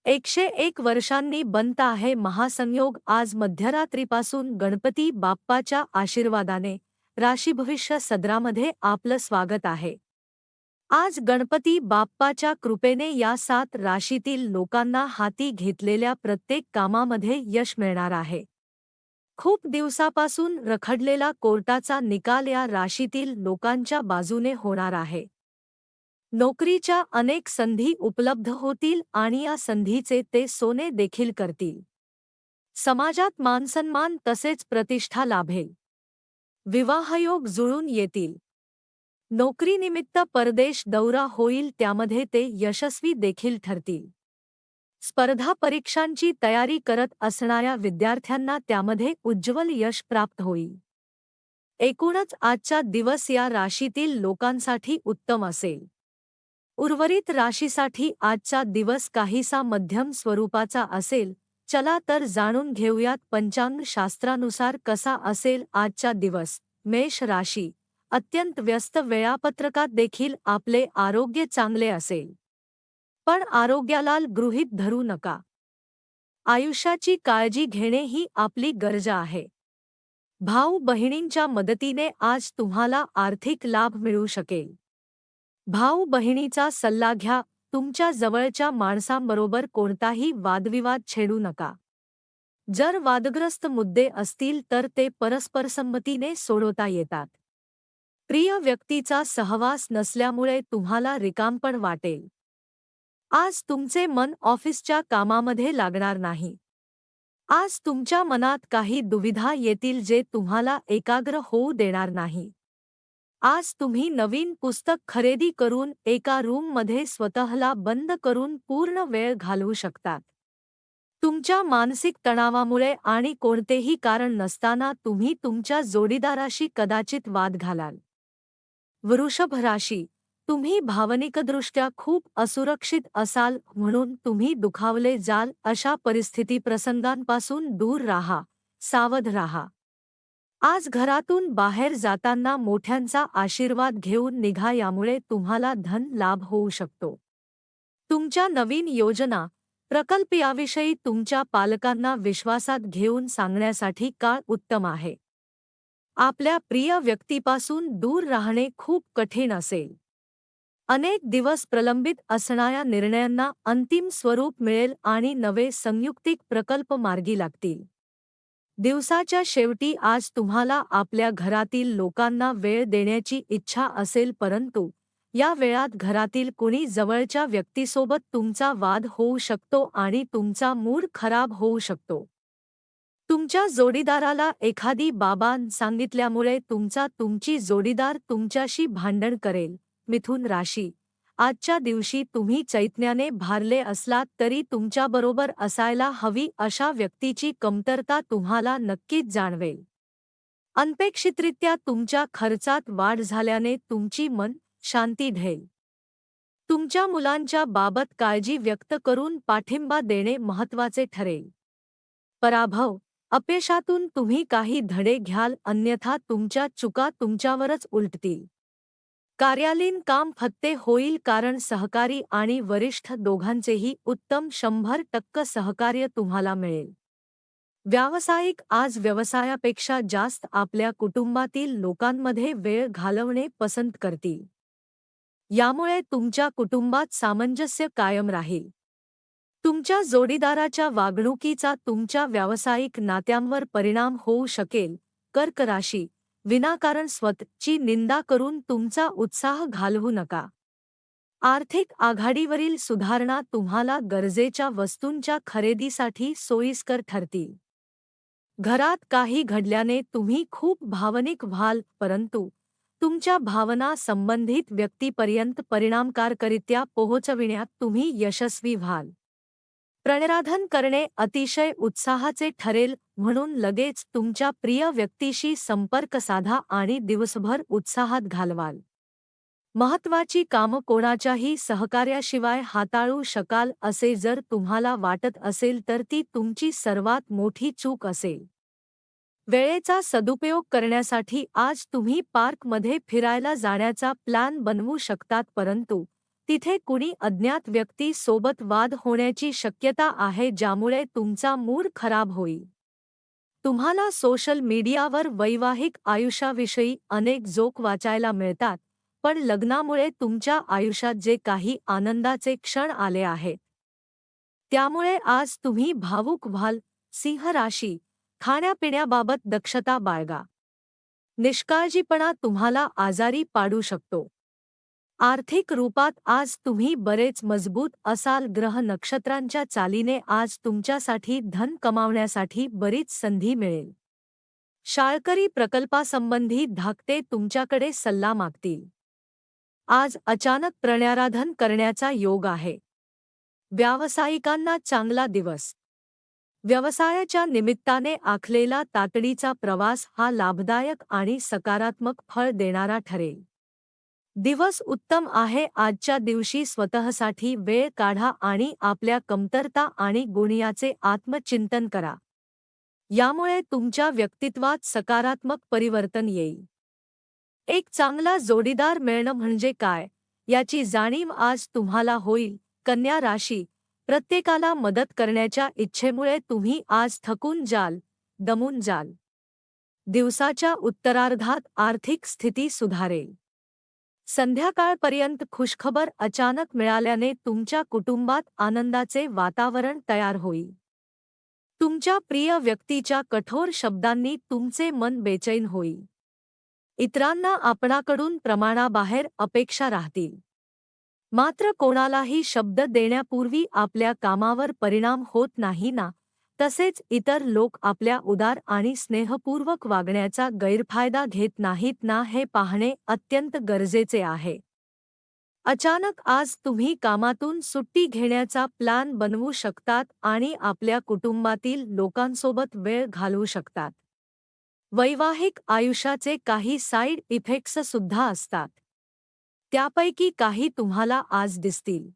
101 वर्षांनी बनता आहे महासंयोग. आज मध्यरात्रीपासून गणपती बाप्पाच्या आशीर्वादाने राशी भविष्य सदरामध्ये आपलं स्वागत आहे. आज गणपती बाप्पाच्या कृपेने या 7 राशीतील लोकांना हाती घेतलेल्या प्रत्येक कामामध्ये यश मिळणार आहे. खूप दिवसापासून रखडलेला कोर्टाचा निकाल या राशीतील लोकांच्या बाजूने होणार आहे. नोकरीच्या अनेक संधी उपलब्ध होतील आणि या संधीचे ते सोने देखील करतील. समाजात मानसन्मान तसेच प्रतिष्ठा लाभेल. विवाहयोग जुळून येतील. नोकरीनिमित्त परदेश दौरा होईल, त्यामध्ये ते यशस्वी देखील ठरतील. स्पर्धा परीक्षांची तयारी करत असणाऱ्या विद्यार्थ्यांना त्यामध्ये उज्ज्वल यश प्राप्त होईल. एकूणच आजचा दिवस या राशीतील लोकांसाठी उत्तम असेल. उर्वरित राशीसाठी आजचा दिवस काहीसा मध्यम स्वरूपाचा असेल. चला तर जाणून घेऊयात पंचांग शास्त्रानुसार कसा असेल आजचा दिवस. मेष राशी. अत्यंत व्यस्त वेळापत्रकात देखील आपले आरोग्य चांगले असेल. पण आरोग्याला गृहीत धरू नका. आयुष्याची काळजी घेणे ही आपली गरज आहे. भाऊ बहिणींच्या मदतीने आज तुम्हाला आर्थिक लाभ मिळू शकेल. भाऊ बहिणीचा सल्ला घ्या. तुमच्या जवळच्या माणसांबरोबर कोणताही वादविवाद छेडू नका. जर वादग्रस्त मुद्दे असतील तर ते परस्परसंमतीने सोडवता येतात. प्रिय व्यक्तीचा सहवास नसल्यामुळे तुम्हाला रिकामपण वाटेल. आज तुमचे मन ऑफिसच्या कामामध्ये लागणार नाही. आज तुमच्या मनात काही दुविधा येतील जे तुम्हाला एकाग्र होऊ देणार नाही. आज तुम्ही नवीन पुस्तक खरेदी करून एका रूममध्ये स्वतःला बंद करून पूर्ण वेळ घालवू शकतात. तुमच्या मानसिक तणावामुळे आणि कोणतेही कारण नसताना तुम्ही तुमच्या जोडीदाराशी कदाचित वाद घालाल. वृषभ राशी. तुम्ही भावनिकदृष्ट्या खूप असुरक्षित असाल, म्हणून तुम्ही दुखावले जाल. अशा परिस्थिती प्रसंगांपासून दूर राहा, सावध राहा. आज घरातून बाहेर जाताना मोठ्यांचा आशीर्वाद घेऊन निघा, यामुळे तुम्हाला धन लाभ होऊ शकतो. तुमच्या नवीन योजना, प्रकल्प याविषयी तुमच्या पालकांना विश्वासात घेऊन सांगण्यासाठी काळ उत्तम आहे. आपल्या प्रिय व्यक्तीपासून दूर राहणे खूप कठीण असेल. अनेक दिवस प्रलंबित असणाऱ्या निर्णयांना अंतिम स्वरूप मिळेल आणि नवे संयुक्तिक प्रकल्प मार्गी लागतील. दिवसाच्या शेवटी आज तुम्हाला आपल्या घरातील लोकांना वेळ देण्याची इच्छा असेल, परंतु या वेळात घरातील कुणी जवळच्या व्यक्तीसोबत तुमचा वाद होऊ शकतो आणि तुमचा मूड खराब होऊ शकतो. तुमच्या जोडीदाराला एखादी बाब सांगितल्यामुळे तुमची जोडीदार तुमच्याशी भांडण करेल. मिथुन राशी. आजच्या दिवशी तुम्ही चैतन्याने भारले असलात तरी तुमच्याबरोबर असायला हवी अशा व्यक्तीची कमतरता तुम्हाला नक्कीच जाणवेल. अनपेक्षितरित्या तुमच्या खर्चात वाढ झाल्याने तुमची मन शांती ढळेल. तुमच्या मुलांच्या बाबत काळजी व्यक्त करून पाठिंबा देणे महत्त्वाचे ठरेल. पराभव. अपयशातून तुम्ही काही धडे घ्याल, अन्यथा तुमच्या चुका तुमच्यावरच उलटतील. कार्यालयीन काम फत्ते होईल, कारण सहकारी आणि वरिष्ठ दोघांचेही उत्तम 100% सहकार्य तुम्हाला मिळेल. व्यावसायिक. आज व्यवसायापेक्षा जास्त आपल्या कुटुंबातील लोकांमध्ये वेळ घालवणे पसंत करतील. यामुळे तुमच्या कुटुंबात सामंजस्य कायम राहील. तुमच्या जोडीदाराच्या वागणुकीचा तुमच्या व्यावसायिक नात्यांवर परिणाम होऊ शकेल. कर्क राशी. विनाकारण स्वतःची निंदा करून तुमचा उत्साह घालवू नका. आर्थिक आघाडीवरील सुधारणा तुम्हाला गरजेच्या वस्तूंच्या खरेदीसाठी सोयीस्कर ठरतील. घरात काही घडल्याने तुम्ही खूप भावनिक व्हाल, परंतु तुमच्या भावना संबंधित व्यक्तीपर्यंत परिणामकारकरित्या पोहोचविण्यात तुम्ही यशस्वी व्हाल. प्रणयराधन करणे अतिशय उत्साहाचे ठरेल, म्हणून लगेच तुमच्या प्रिय व्यक्तीशी संपर्क साधा आणि दिवसभर उत्साहात घालवाल. महत्त्वाची कामं कोणाच्याही सहकार्याशिवाय हाताळू शकाल असे जर तुम्हाला वाटत असेल तर ती तुमची सर्वात मोठी चूक असेल. वेळेचा सदुपयोग करण्यासाठी आज तुम्ही पार्कमध्ये फिरायला जाण्याचा प्लॅन बनवू शकतात, परंतु तिथे कुणी अज्ञात व्यक्ती सोबत वाद होण्याची शक्यता आहे, ज्यामुळे तुमचा मूड खराब होईल. तुम्हाला सोशल मीडियावर वैवाहिक आयुष्याविषयी अनेक जोक वाचायला मिळतात, पण लग्नामुळे तुमच्या आयुष्यात जे काही आनंदाचे क्षण आले आहेत, त्यामुळे आज तुम्ही भावूक व्हाल. सिंह राशी, खाण्यापिण्याबाबत दक्षता बाळगा. निष्काळजीपणा तुम्हाला आजारी पाडू शकतो. आर्थिक रूपात आज तुम्ही बरेच मजबूत असाल. ग्रह नक्षत्रांच्या चालीने आज तुमच्यासाठी धन कमावण्यासाठी बरीच संधी मिळेल. शाळकरी प्रकल्पासंबंधी धाकटे तुमच्याकडे सल्ला मागतील. आज अचानक प्रणयाराधन करण्याचा योग आहे. व्यावसायिकांना चांगला दिवस. व्यवसायाच्या निमित्ताने आखलेला तातडीचा प्रवास हा लाभदायक आणि सकारात्मक फळ देणारा ठरेल. दिवस उत्तम आहे. आजच्या दिवशी स्वतःसाठी वेळ काढा आणि आपल्या कमतरता आणि गुणांचे आत्मचिंतन करा. यामुळे तुमच्या व्यक्तित्वात सकारात्मक परिवर्तन येईल. एक चांगला जोडीदार मिळणं म्हणजे काय, याची जाणीव आज तुम्हाला होईल. कन्या राशी, प्रत्येकाला मदत करण्याच्या इच्छेमुळे तुम्ही आज थकून जाल, दमून जाल. दिवसाच्या उत्तरार्धात आर्थिक स्थिती सुधारेल. संध्याकाळपर्यंत खुशखबर अचानक मिळाल्याने तुमच्या कुटुंबात आनंदाचे वातावरण तयार होईल. तुमच्या प्रिय व्यक्तीच्या कठोर शब्दांनी तुमचे मन बेचैन होईल. इतरांना आपणाकडून प्रमाणाबाहेर अपेक्षा राहतील. मात्र कोणालाही शब्द देण्यापूर्वी आपल्या कामावर परिणाम होत नाही ना, तसेच इतर लोक आपल्या उदार आणि स्नेहपूर्वक वागण्याचा गैरफायदा घेत नाहीत ना, हे पाहणे अत्यंत गरजेचे आहे. अचानक आज तुम्ही कामातून सुट्टी घेण्याचा प्लॅन बनवू शकतात आणि आपल्या कुटुंबातील लोकांसोबत वेळ घालवू शकतात. वैवाहिक आयुष्याचे काही साइड इफेक्ट्स सुद्धा असतात. त्यापैकी काही तुम्हाला आज दिसतील.